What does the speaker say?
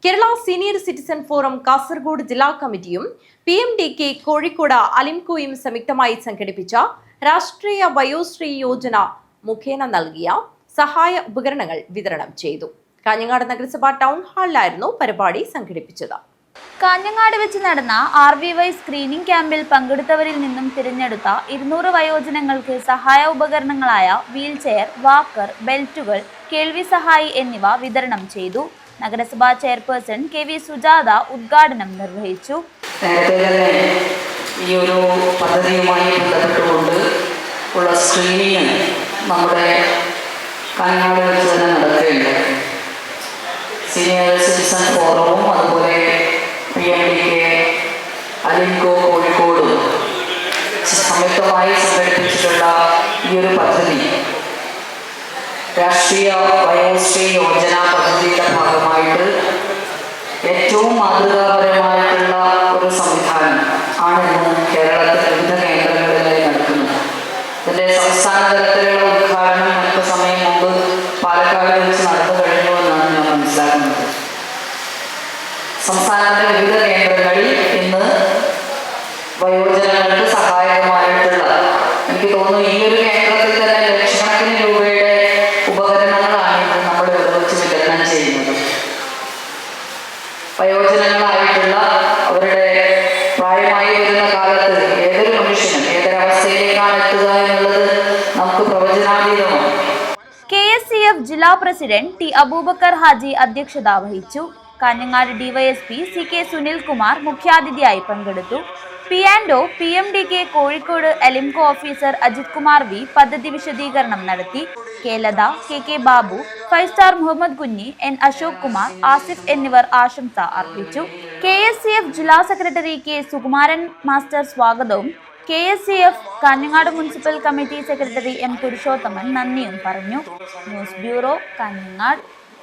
Kerala senior citizen forum Kasaragod ജില്ലാ കമ്മിറ്റിയും PMDK Kozhikode അലിംകോയും സംയുക്തമായി സംഘടിപ്പിച്ച രാഷ്ട്രീയ വയോശ്രീ യോജന മുഖേന നൽകിയ സഹായ ഉപകരണങ്ങൾ വിതരണം ചെയ്തു. കാഞ്ഞങ്ങാട് നഗരസഭ ടൗൺ ഹാളിലായിരുന്നു പരിപാടി സംഘടിപ്പിച്ചത്. കാഞ്ഞങ്ങാട് വെച്ച് നടന്ന RVY സ്ക്രീനിംഗ് ക്യാമ്പിൽ പങ്കെടുത്തവരിൽ നിന്നും തിരഞ്ഞെടുത്ത 200 വയോജനങ്ങൾക്ക് സഹായ ഉപകരണങ്ങളായ വീൽചെയർ, വാക്കർ, ബെൽറ്റുകൾ, കേൾവി സഹായി എന്നിവ വിതരണം ചെയ്തു. നഗരസഭാ ചെയർപേഴ്സൺ KV സുജാത ഉദ്ഘാടനം നിർവഹിച്ചു. ഈ ഒരു പദ്ധതിയുമായി ബന്ധപ്പെട്ടുകൊണ്ട് ഉള്ള സ്ക്രീനിങ് നമ്മുടെ കാഞ്ഞങ്ങാട് വെച്ച് തന്നെ നടക്കുകയുണ്ട്. സീനിയർ സിറ്റിസൺ ഫോറവും അതുപോലെ PMDK അലിംകോ കോഴിക്കോടും സംയുക്തമായി സംഘടിപ്പിച്ചിട്ടുള്ള ഈ ഒരു പദ്ധതി രാഷ്ട്രീയ വയോശ്രീ യോജന പദ്ധതിയുടെ ഭാഗമായിട്ട് ഏറ്റവും മാതൃകാപരമായിട്ടുള്ള ഒരു സംവിധാനം ആണ് ഇന്ന് കേരളത്തിൽ വിവിധ കേന്ദ്രങ്ങളിലായി നടക്കുന്നത്. ഇതിൻ്റെ സംസ്ഥാന തലത്തിലുള്ള ഉദ്ഘാടനം അല്പസമയം മുമ്പ് പാലക്കാട് വെച്ച് നടന്നു കഴിഞ്ഞു എന്നാണ് ഞാൻ മനസ്സിലാക്കുന്നത്. സംസ്ഥാനത്തെ വിവിധ കേന്ദ്രങ്ങളിൽ ഇന്ന് വയോജനങ്ങൾക്ക് സഹായകമായിട്ടുള്ള, എനിക്ക് തോന്നുന്നു ഈ ഒരു കേന്ദ്രത്തിൽ തന്നെ ലക്ഷക്കണക്കിന് രൂപയുടെ ഉപകരണങ്ങളാണ് ഇന്ന് നമ്മൾ ഇവിടെ വെച്ച് വിതരണം ചെയ്യുന്നത്. വയോജനങ്ങളായിട്ടുള്ള അവരുടെ പ്രായമായി വരുന്ന കാലത്ത് ഏതൊരു മനുഷ്യനും ഏതൊരവസ്ഥയിലേക്കാണ് എത്തുക എന്നുള്ളത് നമുക്ക് പ്രവചനാതീതമാണ്. KSCF ജില്ലാ പ്രസിഡന്റ് T അബൂബക്കർ ഹാജി അധ്യക്ഷത വഹിച്ചു. കാഞ്ഞങ്ങാട് DYSP CK സുനിൽകുമാർ മുഖ്യാതിഥിയായി പങ്കെടുത്തു. P&O PMDK Kozhikode Alimco officer Ajith Kumar V പദ്ധതി വിശദീകരണം നടത്തി. കേലത, KK Babu, 5 star Muhammad Kunhi, N Ashok Kumar, Asif എന്നിവർ ആശംസ അർപ്പിച്ചു. KSCF ജില്ലാ സെക്രട്ടറി K സുകുമാരൻ മാസ്റ്റർ സ്വാഗതവും KSCF Kanhangad municipal committee secretary M Purushothaman നന്ദിയും പറഞ്ഞു. News bureau, Kanhangad.